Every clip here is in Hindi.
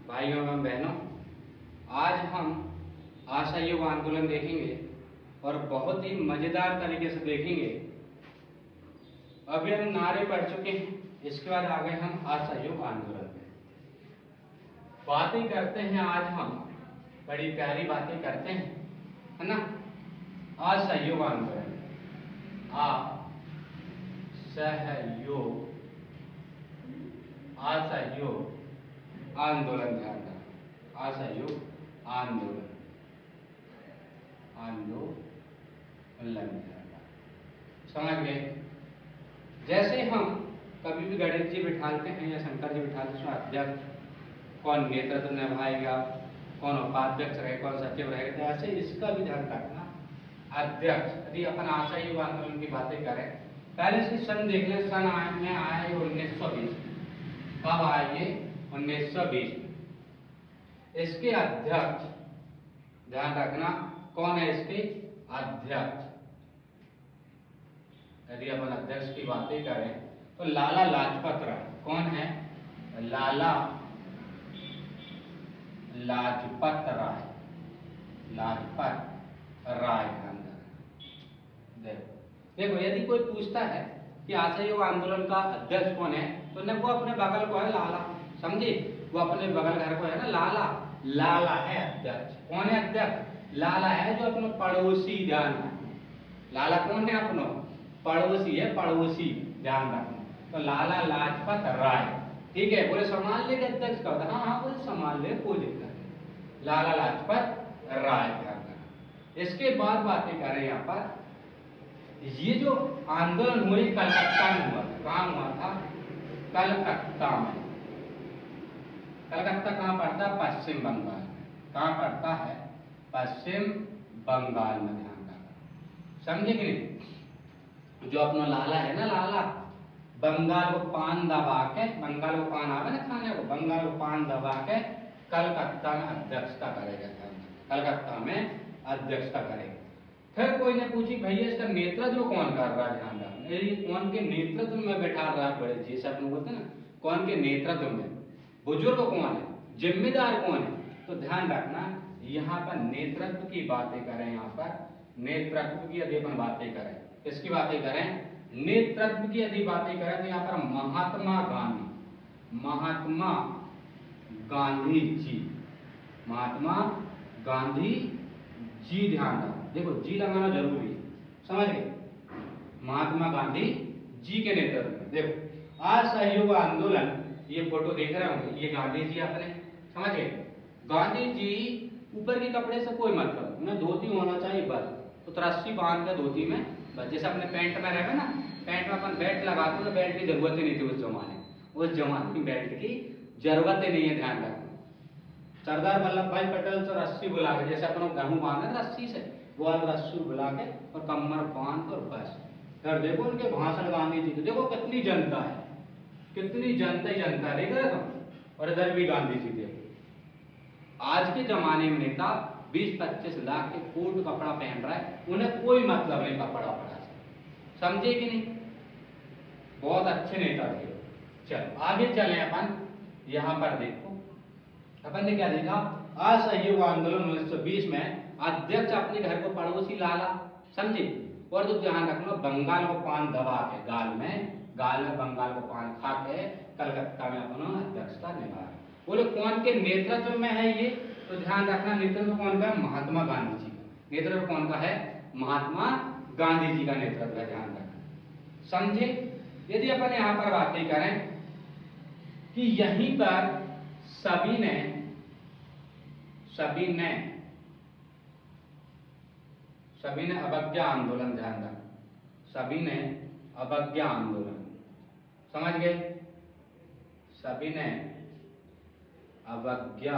भाइयों एवं बहनों, आज हम असहयोग आंदोलन देखेंगे और बहुत ही मजेदार तरीके से देखेंगे। अभी हम नारे पढ़ चुके हैं, इसके बाद आ गए हम असहयोग आंदोलन में बातें करते हैं। आज हम बड़ी प्यारी बातें करते हैं, है ना। असहयोग आंदोलन, असहयोग आंदोलन, ध्यान रखना, असहयोग आंदोलन, समझ गए। जैसे हम कभी भी गणेश जी बिठाते हैं या शंकर जी बिठाते हैं, अध्यक्ष कौन नेतृत्व निभाएगा, कौन उपाध्यक्ष रहे, कौन सचिव रहेगा, तो ऐसे इसका भी ध्यान रखना। अध्यक्ष, यदि अपन असहयोग आंदोलन की बातें करें, पहले से सन देख लें। सन में आया 1920। कब आया ये? 1920। इसके अध्यक्ष, ध्यान रखना, कौन है इसके अध्यक्ष? यदि अपन अध्यक्ष की बातें करें तो लाला लाजपत राय। कौन है? लाला लाजपत राय, लाजपत राय। देखो, यदि कोई पूछता है कि असहयोग आंदोलन का अध्यक्ष कौन है, तो न वो अपने बगल को है लाला, समझे, वो अपने बगल घर को है ना लाला, लाला है अध्यक्ष। कौन है अध्यक्ष? लाला है, जो अपना पड़ोसी, ध्यान रखना। लाला कौन है? अपना पड़ोसी है, पड़ोसी, ध्यान रखना। तो लाला लाजपत राय, ठीक है। बोले सम्मान लेके अध्यक्ष का होता है, हाँ बोले सम्मान ले, कोई दिक्कत नहीं। लाला लाजपत राय, ध्यान रखना। इसके बाद बातें करें यहाँ पर, ये जो आंदोलन हुआ कलकत्ता में हुआ था। कहाँ हुआ था? कलकत्ता में। कलकत्ता कहाँ पड़ता है? पश्चिम बंगाल में। कहाँ पड़ता है? पश्चिम बंगाल में, ध्यान रखना, समझे कि नहीं। जो अपना लाला है ना, लाला बंगाल को पान दबा के, बंगाल को पान आवे ना खाने को, बंगाल को पान दबा के कलकत्ता में अध्यक्षता करेगा। कलकत्ता में अध्यक्षता करेगा। फिर कोई ने पूछी, भैया इसका नेतृत्व कौन कर रहा है? ध्यान रखना, ये कौन के नेतृत्व में बैठा रहा है? बड़े जी से अपन बोलते हैं ना, कौन के नेतृत्व में, बुजुर्ग कौन है, जिम्मेदार कौन है? तो ध्यान रखना, यहाँ पर नेतृत्व की बातें करें। यहाँ पर नेतृत्व की यदि अपन बातें करें, किसकी बातें करें? नेतृत्व की यदि बातें करें तो यहाँ पर महात्मा गांधी, महात्मा गांधी जी, महात्मा गांधी जी, ध्यान रखना। देखो, जी लगाना जरूरी है, समझ गए। महात्मा गांधी जी के नेतृत्व में, देखो असहयोग आंदोलन, ये फोटो देख रहे होंगे, ये गांधी जी अपने, समझ गए। गांधी जी ऊपर के कपड़े से कोई मतलब, उन्हें धोती होना चाहिए बस, तो रस्सी बांध कर धोती में बस, जैसे अपने पैंट में रहेगा ना, पैंट में अपन बेल्ट लगाते हैं, बेल्ट की जरूरत ही नहीं थी उस जमाने में बेल्ट की जरूरत ही नहीं है, ध्यान रखना। सरदार वल्लभ भाई पटेल से रस्सी बुला के, जैसे अपन गेहूं बांधे रस्सी से, वो रस्सी बुला के और कमर बांध और बस। फिर देखो उनके भाषण गांधी जी के, देखो कितनी जनता है, कितनी जनता ही जनता है, देख रहे तुम। और इधर भी गांधी जी देखो। आज के जमाने में नेता 20-25 लाख के कोट कपड़ा पहन रहा है, उन्हें कोई मतलब नहीं कपड़ा वपड़ा से, समझे कि नहीं। बहुत अच्छे नेता थे। चलो आगे चले अपन, यहाँ पर देखो अपन ने क्या देखा, असहयोग आंदोलन 1920 में अध्यक्ष अपने घर को पड़ोसी लाला, समझे। और तो ध्यान रखना, बंगाल को पान दबा के, गाल में बंगाल को पान खा के कलकत्ता में अपना अध्यक्षता निभा। बोले कौन के नेतृत्व में है ये? तो ध्यान रखना, नेतृत्व कौन का है? महात्मा गांधी जी का नेतृत्व। कौन का है? महात्मा गांधी जी का नेतृत्व है, ध्यान रखना, समझे। यदि अपन यहाँ पर बातें करें कि यहीं पर सभी ने अवज्ञा आंदोलन, ध्यान रखना, सभी ने अवज्ञा आंदोलन, समझ गए। सभी ने अवज्ञा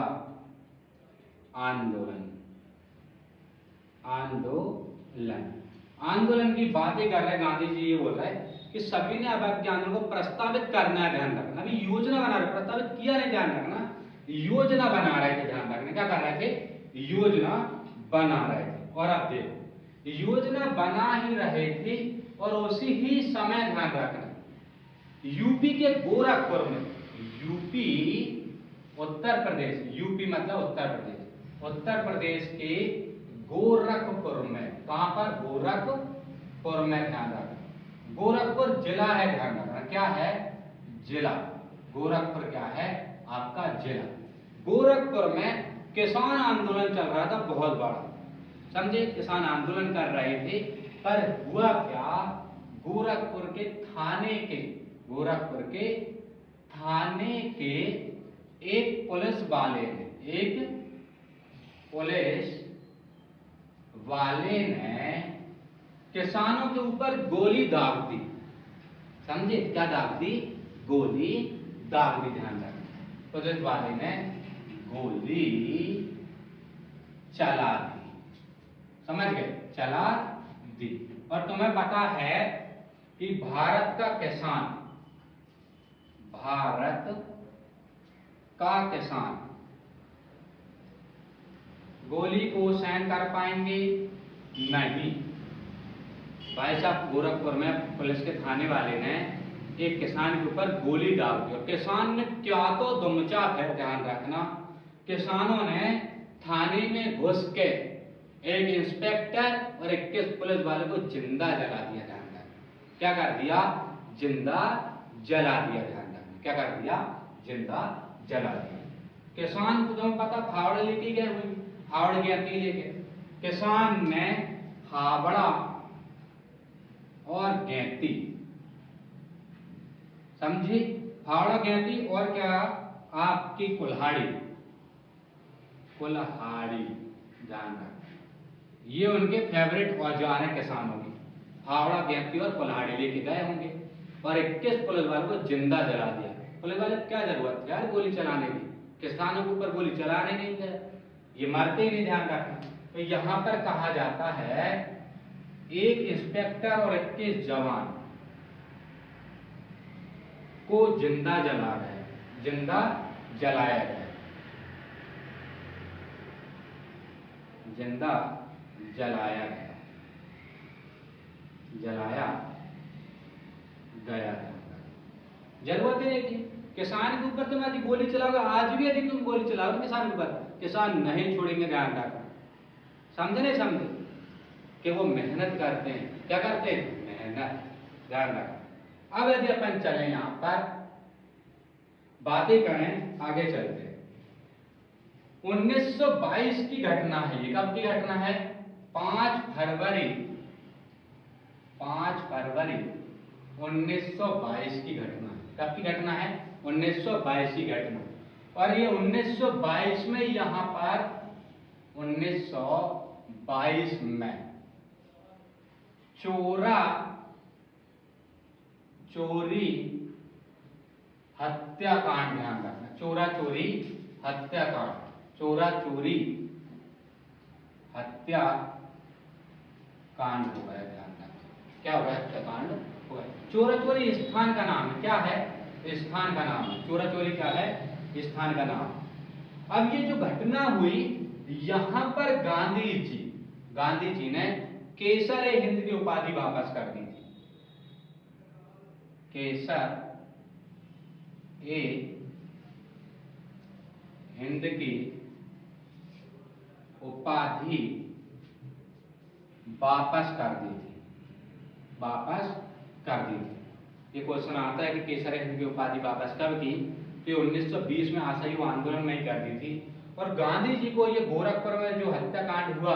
आंदोलन की बातें कर रहे हैं। गांधी जी ये बोल रहे हैं कि सभी ने अवज्ञा आंदोलन को प्रस्तावित करना है, ध्यान रखना। अभी योजना बना रहे, प्रस्तावित किया नहीं, ध्यान रखना, योजना बना रहे थे, ध्यान रखना। क्या कर रहे थे? योजना बना रहे थे। और अब देखो, योजना बना ही रहे थे और उसी ही समय, ध्यान रखना, यूपी के गोरखपुर में, यूपी उत्तर प्रदेश, यूपी मतलब उत्तर प्रदेश, उत्तर प्रदेश के गोरखपुर में, कहां पर? गोरखपुर में, ध्यान रखना। गोरखपुर जिला है, ध्यान रखना, क्या है? जिला। गोरखपुर क्या है? आपका जिला। गोरखपुर में किसान आंदोलन चल रहा था बहुत बड़ा, समझे? किसान आंदोलन कर रहे थे, पर हुआ क्या? गोरखपुर के थाने के, गोरखपुर के थाने के एक पुलिस वाले ने, एक पुलिस वाले ने किसानों के ऊपर गोली दाग दी, समझे? क्या दाग दी? गोली दाग दी, ध्यान रखना। पुलिस वाले ने गोली चला दी, समझ गए? चला दी। और तुम्हें पता है कि भारत का किसान, भारत का किसान गोली को सहन कर पाएंगे? नहीं। भाई साहब, गोरखपुर में पुलिस के थाने वाले ने एक किसान के ऊपर गोली दाग दी और किसान ने क्या तो दुमचाप है, ध्यान रखना। किसानों ने थाने में घुस के एक इंस्पेक्टर और 21 पुलिस वाले को जिंदा जला दिया, ध्यान रखना। क्या कर दिया? जिंदा जला दिया, ध्यान रखना। क्या कर दिया? जिंदा जला दिया। किसान को तुम्हें पता फावड़ा लेके गए हुए, फावड़ गैती लेके। किसान ने फावड़ा और गैती, समझी? फावड़ा, गैती और क्या? आपकी कुल्हाड़ी, कुल्हाड़ी, ध्यान रखना। ये उनके फेवरेट औजार हैं किसानों की। फावड़ा, गैती और कुल्हाड़ी लेके गए होंगे और 21 पुलिस वालों को जिंदा जला दिया। पुलिस वाले क्या जरूरत है यार गोली चलाने की? किसानों के ऊपर गोली चलाने नहीं गए, ये मरते ही नहीं, ध्यान रखना। तो यहां पर कहा जाता है एक इंस्पेक्टर और 21 जवान को जिंदा जला गया, जिंदा जलाया गया, जिंदा जलाया गया, जलाया गया। जरूरत है कि किसान के ऊपर तुम यदि गोली चलाओगे, आज भी यदि तुम गोली चलाओगे किसान के ऊपर, किसान नहीं छोड़ेंगे, ध्यान रखना। समझे नहीं समझे? कि वो मेहनत करते हैं, क्या करते हैं? मेहनत, ध्यान रखना। अब यदि अपन चले यहां पर बातें करें, आगे चलते हैं। 1922 की घटना है ये। कब की घटना है? 5 फरवरी 1922 की घटना है। कब की घटना है? 1922 की घटना। और ये 1922 में यहां पर 1922 में चोरी हत्याकांड, ध्यान रखना। चोरी हत्याकांड, चोरी हत्याकांड हो गया, ध्यान रखना। क्या हो गया? हत्याकांड हो गया। चोरी स्थान का नाम है, क्या है? स्थान का नाम है। चोरी क्या है? स्थान का नाम। अब ये जो घटना हुई, यहां पर गांधी जी ने केसर-ए-हिंद की उपाधि वापस कर दी थी। केसर-ए-हिंद की उपाधि वापस कर दी थी, वापस कर दी थी। ये क्वेश्चन आता है कि केसर-ए-हिंद की उपाधि वापस कब की? तो 1920 में असहयोग आंदोलन में ही कर दी थी। और गांधी जी को ये गोरखपुर में जो हत्याकांड हुआ,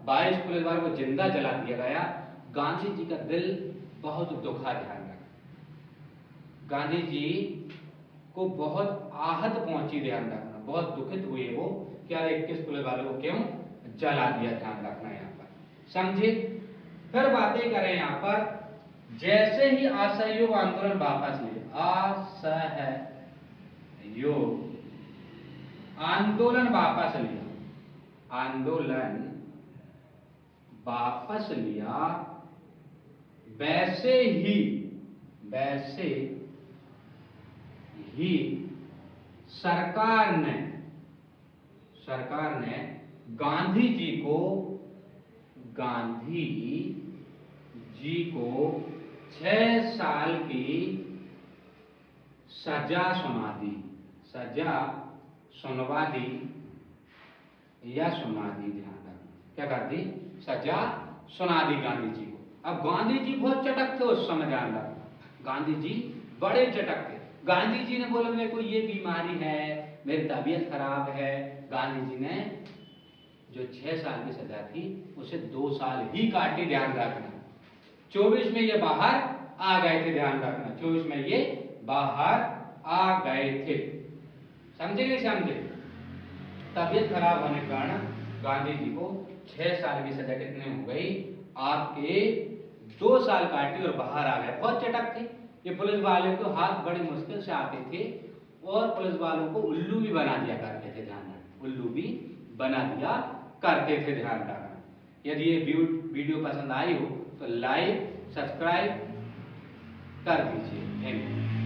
22 पुलिस वालों को जिंदा जला दिया गया, गांधी जी का दिल बहुत दुखा, ध्यान रखना। गांधी जी को बहुत आहत पहुंची, ध्यान रखना। बहुत दुखित हुए वो, क्या 21 पुलिस वालों को क्यों जला दिया, ध्यान रखना यहाँ पर, समझे? फिर बातें करें यहाँ पर, जैसे ही असहयोग आंदोलन वापस ले, असहयोग आंदोलन वापस लिया, आंदोलन वापस लिया, वैसे ही सरकार ने गांधी जी को 6 साल की सजा सुनवा दी या सुना दी, ध्यान रखना, क्या कर दी, सजा सुना दी गांधी जी को। अब गांधी जी बहुत चटक थे उस समय, ध्यान रखना, गांधी जी बड़े चटक थे। गांधी जी ने बोला मेरे को ये बीमारी है, मेरी तबीयत खराब है, गांधी जी ने जो 6 साल की सजा थी उसे 2 साल ही काटी, ध्यान रखना। 24 में ये बाहर आ गए थे, ध्यान रखना, 24 में ये बाहर आ गए थे। समझे नहीं समझे? तबीयत खराब होने के कारण गांधी जी को 6 साल की सजा कितने हो गई, आपके 2 साल काटी और बाहर आ गए। बहुत चटक थे ये, पुलिस वाले को हाथ बड़ी मुश्किल से आते थे और पुलिस वालों को उल्लू भी बना दिया करते थे, ध्यान रखना, उल्लू भी बना दिया करते थे, ध्यान रखना। यदि ये वीडियो पसंद आई हो तो लाइक सब्सक्राइब कर दीजिए। Thank you.